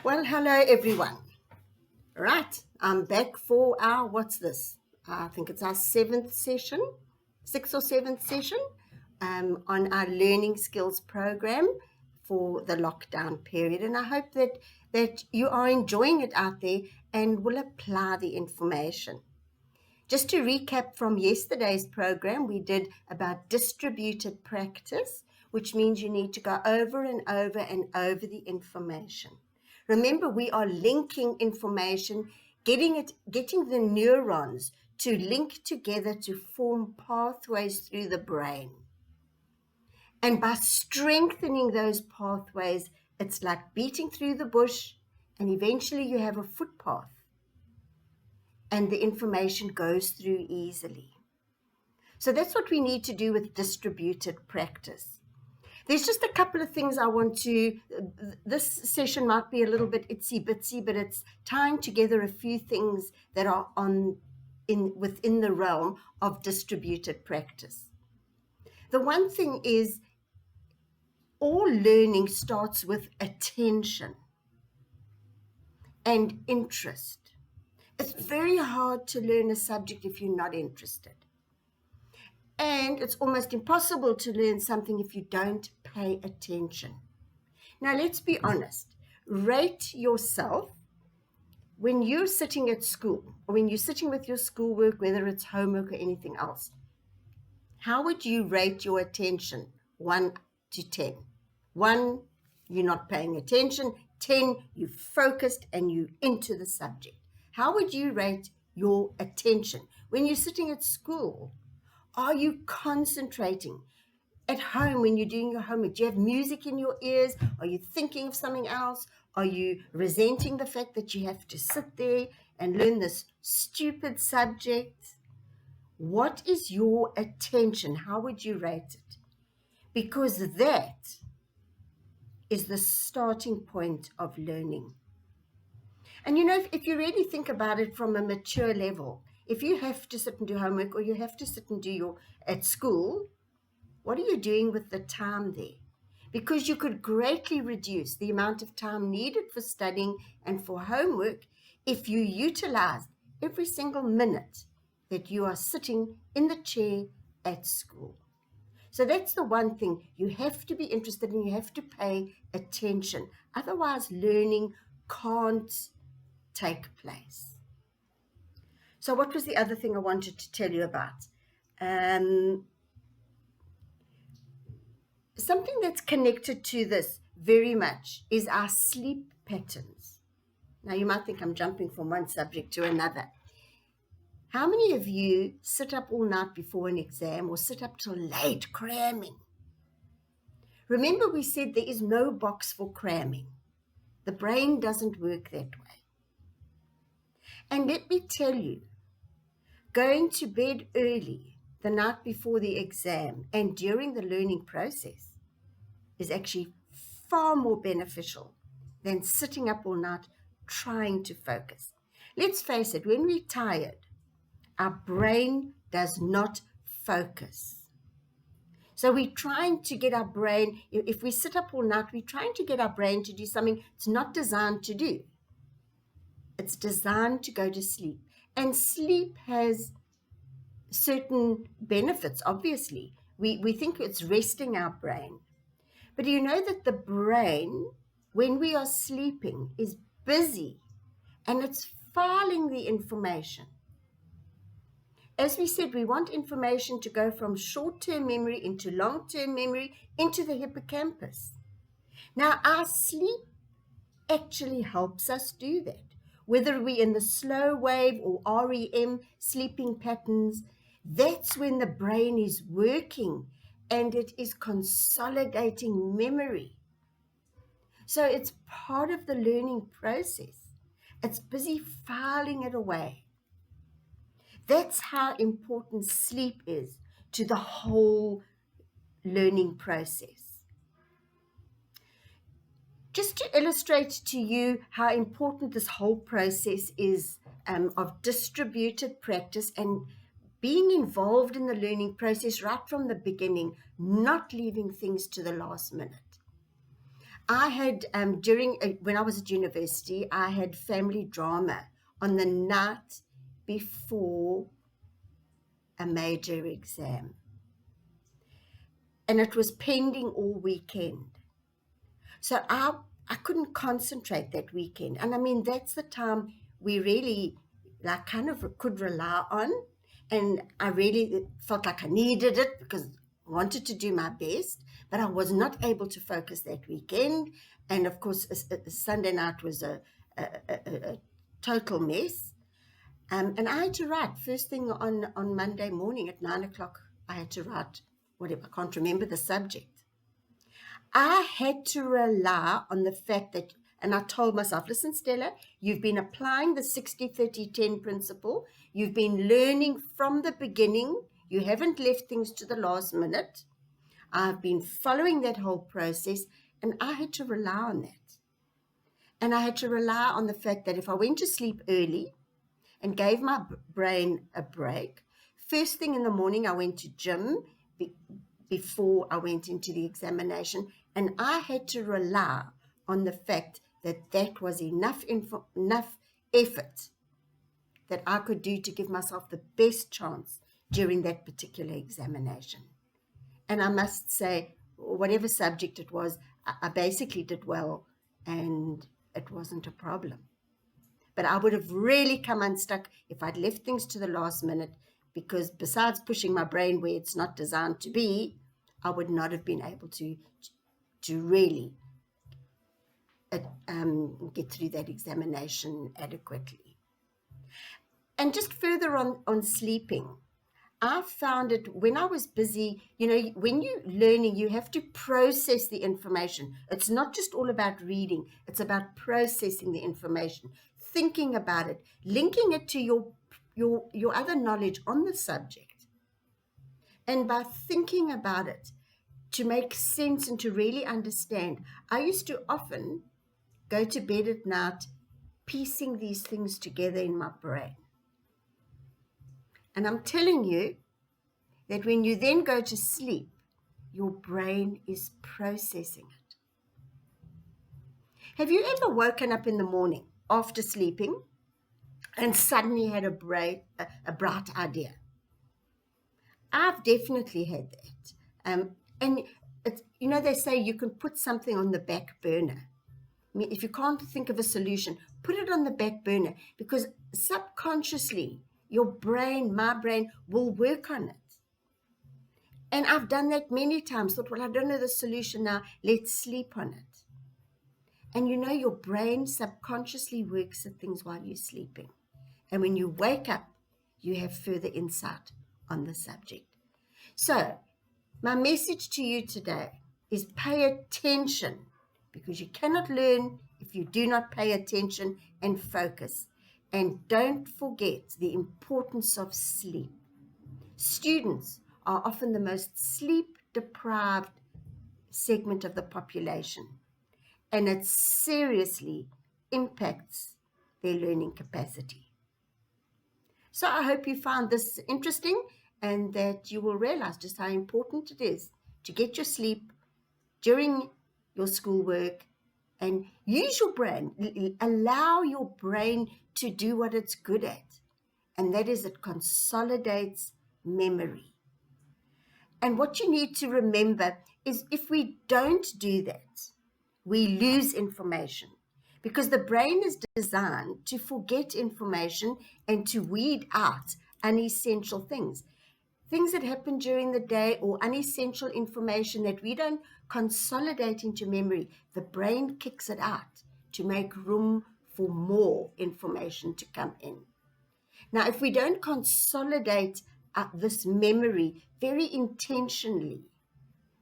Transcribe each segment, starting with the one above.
Well, hello everyone. Right, I'm back for our, what's this? I think it's our sixth or seventh session on our learning skills program for the lockdown period. And I hope that you are enjoying it out there and will apply the information. Just to recap from yesterday's program, we did about distributed practice, which means you need to go over and over and over the information. Remember, we are linking information, getting the neurons to link together to form pathways through the brain. And by strengthening those pathways, it's like beating through the bush, and eventually you have a footpath, and the information goes through easily. So that's what we need to do with distributed practice. There's just a couple of things I want to, this session might be a little bit itsy-bitsy, but it's tying together a few things that are within the realm of distributed practice. The one thing is, all learning starts with attention and interest. It's very hard to learn a subject if you're not interested. And it's almost impossible to learn something if you don't pay attention. Now, let's be honest. Rate yourself when you're sitting at school, or when you're sitting with your schoolwork, whether it's homework or anything else. How would you rate your attention? 1 to 10. 1, you're not paying attention. 10, you're focused and you're into the subject. How would you rate your attention? When you're sitting at school, are you concentrating? At home, when you're doing your homework, do you have music in your ears? Are you thinking of something else? Are you resenting the fact that you have to sit there and learn this stupid subject? What is your attention? How would you rate it? Because that is the starting point of learning. And you know, if you really think about it from a mature level, if you have to sit and do homework, or you have to sit and do at school, what are you doing with the time there? Because you could greatly reduce the amount of time needed for studying and for homework if you utilized every single minute that you are sitting in the chair at school. So that's the one thing. You have to be interested and you have to pay attention. Otherwise, learning can't take place. So what was the other thing I wanted to tell you about? Something that's connected to this very much is our sleep patterns. Now, you might think I'm jumping from one subject to another. How many of you sit up all night before an exam, or sit up till late cramming? Remember, we said there is no box for cramming. The brain doesn't work that way. And let me tell you, going to bed early the night before the exam and during the learning process is actually far more beneficial than sitting up all night trying to focus. Let's face it, when we're tired, our brain does not focus. So we're trying to get our brain, if we sit up all night, we're trying to get our brain to do something it's not designed to do. It's designed to go to sleep. And sleep has certain benefits, obviously. We think it's resting our brain. But do you know that the brain, when we are sleeping, is busy and it's filing the information? As we said, we want information to go from short-term memory into long-term memory into the hippocampus. Now, our sleep actually helps us do that. Whether we're in the slow wave or REM sleeping patterns, that's when the brain is working and it is consolidating memory. So it's part of the learning process. It's busy filing it away. That's how important sleep is to the whole learning process. Just to illustrate to you how important this whole process is of distributed practice and being involved in the learning process right from the beginning, not leaving things to the last minute. I had, when I was at university, I had family drama on the night before a major exam. And it was pending all weekend. So I couldn't concentrate that weekend. And I mean, that's the time we really like kind of could rely on. And I really felt like I needed it because I wanted to do my best, but I was not able to focus that weekend. And of course, Sunday night was a total mess. And I had to write first thing on Monday morning at 9 o'clock. I had to write whatever, I can't remember the subject. I had to rely on the fact that, and I told myself, listen, Stella, you've been applying the 60-30-10 principle. You've been learning from the beginning. You haven't left things to the last minute. I've been following that whole process, and I had to rely on that. And I had to rely on the fact that if I went to sleep early and gave my brain a break, first thing in the morning I went to gym before I went into the examination, and I had to rely on the fact that that was enough effort that I could do to give myself the best chance during that particular examination. And I must say, whatever subject it was, I basically did well, and it wasn't a problem. But I would have really come unstuck if I'd left things to the last minute, because besides pushing my brain where it's not designed to be, I would not have been able to really get through that examination adequately. And just further on sleeping, I found it when I was busy, when you're learning, you have to process the information. It's not just all about reading. It's about processing the information, thinking about it, linking it to your other knowledge on the subject. And by thinking about it, to make sense and to really understand, I used to often go to bed at night piecing these things together in my brain. And I'm telling you that when you then go to sleep, your brain is processing it. Have you ever woken up in the morning after sleeping and suddenly had a bright idea? I've definitely had that. And it's, they say you can put something on the back burner. I mean, if you can't think of a solution, put it on the back burner, because subconsciously your brain, my brain, will work on it. And I've done that many times, thought, well, I don't know the solution now, let's sleep on it. And your brain subconsciously works at things while you're sleeping. And when you wake up, you have further insight on the subject. So my message to you today is pay attention, because you cannot learn if you do not pay attention and focus. And don't forget the importance of sleep. Students are often the most sleep-deprived segment of the population, and it seriously impacts their learning capacity. So I hope you found this interesting, and that you will realize just how important it is to get your sleep during your schoolwork and use your brain. Allow your brain to do what it's good at, and that is it consolidates memory. And what you need to remember is if we don't do that, we lose information, because the brain is designed to forget information and to weed out unessential things that happen during the day, or unessential information that we don't consolidate into memory. The brain kicks it out to make room for more information to come in. Now, if we don't consolidate this memory very intentionally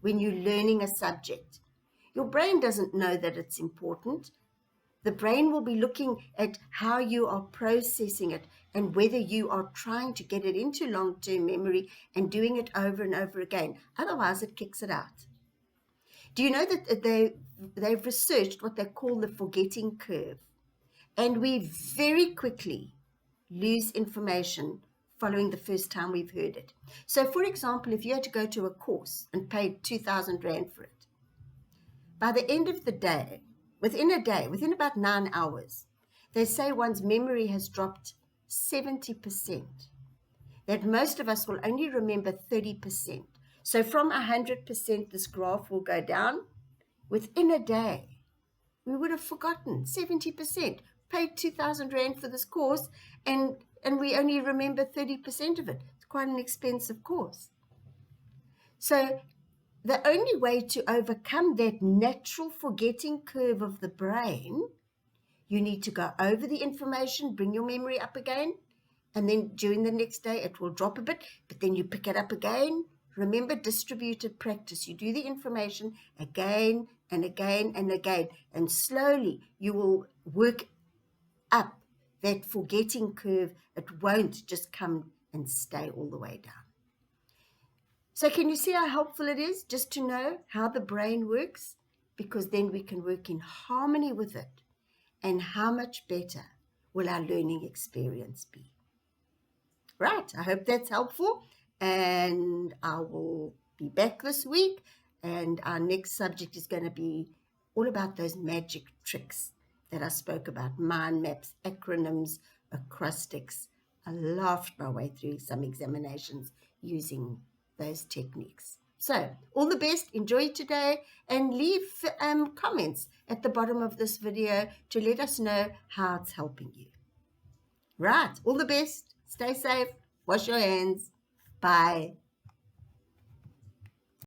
when you're learning a subject, your brain doesn't know that it's important. The brain will be looking at how you are processing it and whether you are trying to get it into long-term memory and doing it over and over again. Otherwise, it kicks it out. Do you know that they've researched what they call the forgetting curve? And we very quickly lose information following the first time we've heard it. So, for example, if you had to go to a course and paid 2,000 Rand for it, by the end of the day, within about 9 hours, they say one's memory has dropped 70%, that most of us will only remember 30%. So from 100%, this graph will go down. Within a day, we would have forgotten 70%, paid 2,000 Rand for this course, and we only remember 30% of it. It's quite an expensive course. So the only way to overcome that natural forgetting curve of the brain, you need to go over the information, bring your memory up again, and then during the next day it will drop a bit, but then you pick it up again. Remember, distributed practice. You do the information again and again and again, and slowly you will work up that forgetting curve. It won't just come and stay all the way down. So can you see how helpful it is just to know how the brain works? Because then we can work in harmony with it. And how much better will our learning experience be? Right, I hope that's helpful. And I will be back this week. And our next subject is going to be all about those magic tricks that I spoke about. Mind maps, acronyms, acrostics. I laughed my way through some examinations using those techniques. So all the best, enjoy today, and leave comments at the bottom of this video to let us know how it's helping you. Right, all the best, stay safe, wash your hands, bye.